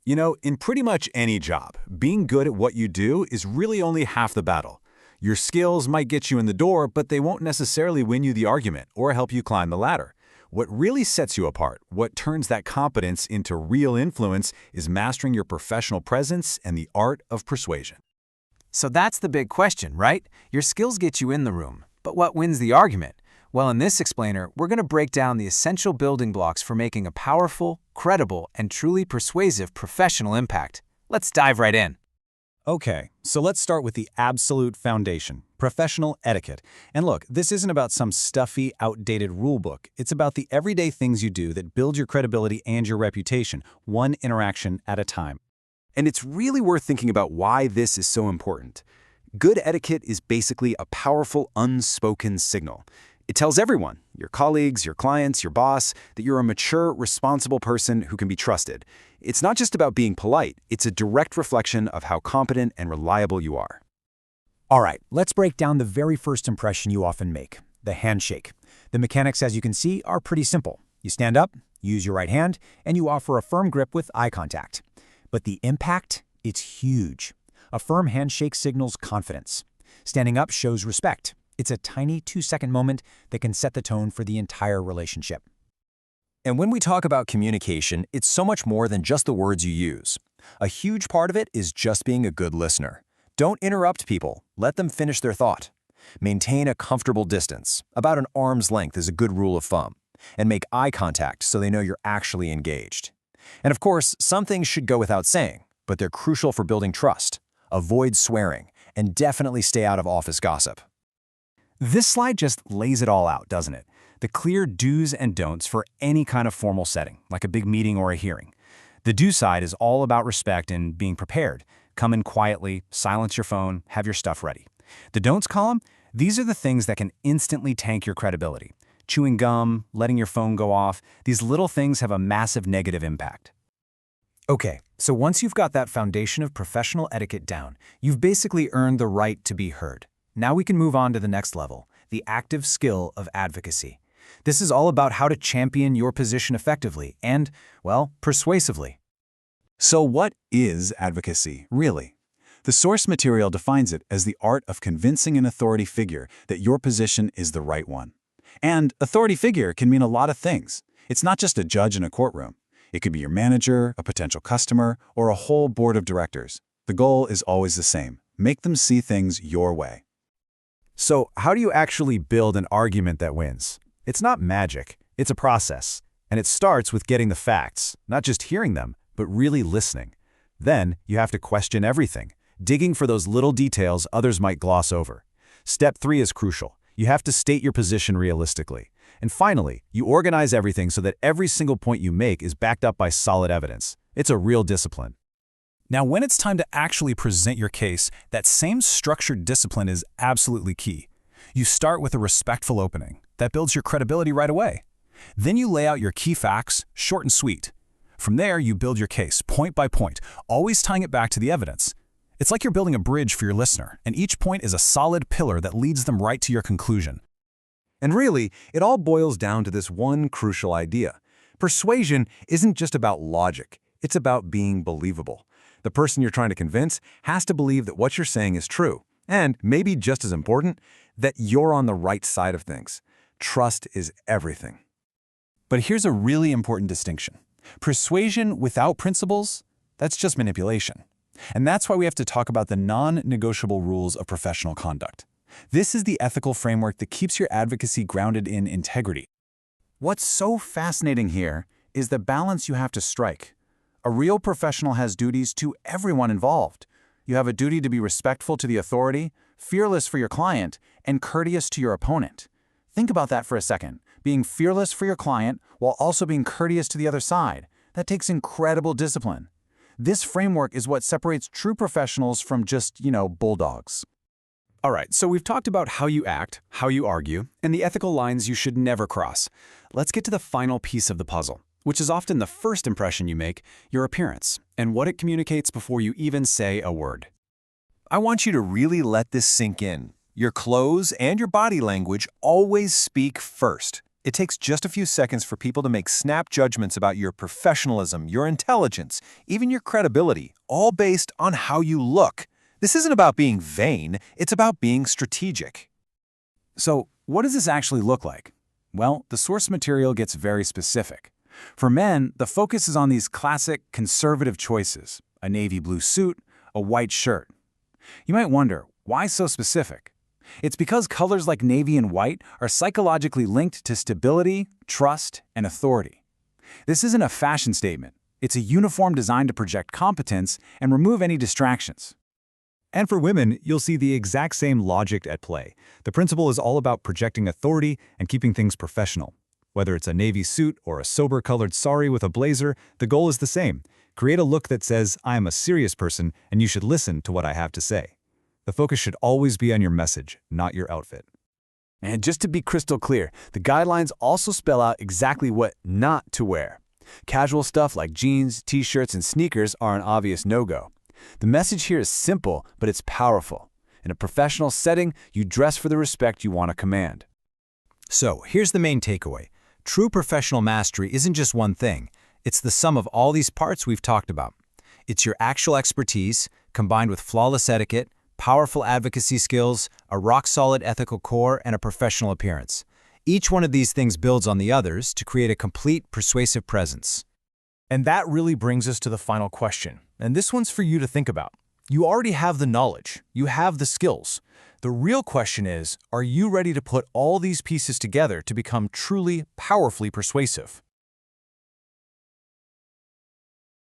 You know, in pretty much any job, being good at what you do is really only half the battle. Your skills might get you in the door, but they won't necessarily win you the argument or help you climb the ladder. What really sets you apart, what turns that competence into real influence, is mastering your professional presence and the art of persuasion. So that's the big question, right? Your skills get you in the room, but what wins the argument? Well, in this explainer, we're going to break down the essential building blocks for making a powerful, credible, and truly persuasive professional impact. Let's dive right in. Okay, so let's start with the absolute foundation, professional etiquette. And look, this isn't about some stuffy, outdated rulebook. It's about the everyday things you do that build your credibility and your reputation, one interaction at a time. And it's really worth thinking about why this is so important. Good etiquette is basically a powerful, unspoken signal. It tells everyone, your colleagues, your clients, your boss, that you're a mature, responsible person who can be trusted. It's not just about being polite, it's a direct reflection of how competent and reliable you are. All right, let's break down the very first impression you often make, the handshake. The mechanics, as you can see, are pretty simple. You stand up, use your right hand, and you offer a firm grip with eye contact. But the impact? It's huge. A firm handshake signals confidence. Standing up shows respect. It's a tiny 2-second moment that can set the tone for the entire relationship. And when we talk about communication, it's so much more than just the words you use. A huge part of it is just being a good listener. Don't interrupt people. Let them finish their thought. Maintain a comfortable distance. About an arm's length is a good rule of thumb. And make eye contact so they know you're actually engaged. And of course, some things should go without saying, but they're crucial for building trust. Avoid swearing, and definitely stay out of office gossip. This slide just lays it all out, doesn't it? The clear do's and don'ts for any kind of formal setting, like a big meeting or a hearing. The do side is all about respect and being prepared. Come in quietly, silence your phone, have your stuff ready. The don'ts column, these are the things that can instantly tank your credibility. Chewing gum, letting your phone go off, these little things have a massive negative impact. Okay, so once you've got that foundation of professional etiquette down, you've basically earned the right to be heard. Now we can move on to the next level, the active skill of advocacy. This is all about how to champion your position effectively and, well, persuasively. So what is advocacy, really? The source material defines it as the art of convincing an authority figure that your position is the right one. And authority figure can mean a lot of things. It's not just a judge in a courtroom. It could be your manager, a potential customer, or a whole board of directors. The goal is always the same. Make them see things your way. So how do you actually build an argument that wins? It's not magic, it's a process. And it starts with getting the facts, not just hearing them, but really listening. Then you have to question everything, digging for those little details others might gloss over. Step 3 is crucial. You have to state your position realistically. And finally, you organize everything so that every single point you make is backed up by solid evidence. It's a real discipline. Now, when it's time to actually present your case, that same structured discipline is absolutely key. You start with a respectful opening. That builds your credibility right away. Then you lay out your key facts, short and sweet. From there, you build your case, point by point, always tying it back to the evidence. It's like you're building a bridge for your listener, and each point is a solid pillar that leads them right to your conclusion. And really, it all boils down to this one crucial idea. Persuasion isn't just about logic. It's about being believable. The person you're trying to convince has to believe that what you're saying is true. And, maybe just as important, that you're on the right side of things. Trust is everything. But here's a really important distinction. Persuasion without principles, that's just manipulation. And that's why we have to talk about the non-negotiable rules of professional conduct. This is the ethical framework that keeps your advocacy grounded in integrity. What's so fascinating here is the balance you have to strike. A real professional has duties to everyone involved. You have a duty to be respectful to the authority, fearless for your client, and courteous to your opponent. Think about that for a second. Being fearless for your client while also being courteous to the other side. That takes incredible discipline. This framework is what separates true professionals from just, bulldogs. All right, so we've talked about how you act, how you argue, and the ethical lines you should never cross. Let's get to the final piece of the puzzle, which is often the first impression you make, your appearance, and what it communicates before you even say a word. I want you to really let this sink in. Your clothes and your body language always speak first. It takes just a few seconds for people to make snap judgments about your professionalism, your intelligence, even your credibility, all based on how you look. This isn't about being vain, it's about being strategic. So, what does this actually look like? Well, the source material gets very specific. For men, the focus is on these classic conservative choices: a navy blue suit, a white shirt. You might wonder, why so specific? It's because colors like navy and white are psychologically linked to stability, trust, and authority. This isn't a fashion statement. It's a uniform designed to project competence and remove any distractions. And for women, you'll see the exact same logic at play. The principle is all about projecting authority and keeping things professional. Whether it's a navy suit or a sober-colored sari with a blazer, the goal is the same. Create a look that says, I am a serious person and you should listen to what I have to say. The focus should always be on your message, not your outfit. And just to be crystal clear, the guidelines also spell out exactly what not to wear. Casual stuff like jeans, t-shirts, and sneakers are an obvious no-go. The message here is simple, but it's powerful. In a professional setting, you dress for the respect you want to command. So, here's the main takeaway. True professional mastery isn't just one thing. It's the sum of all these parts we've talked about. It's your actual expertise, combined with flawless etiquette, powerful advocacy skills, a rock-solid ethical core, and a professional appearance. Each one of these things builds on the others to create a complete, persuasive presence. And that really brings us to the final question. And this one's for you to think about. You already have the knowledge. You have the skills. The real question is, are you ready to put all these pieces together to become truly, powerfully persuasive?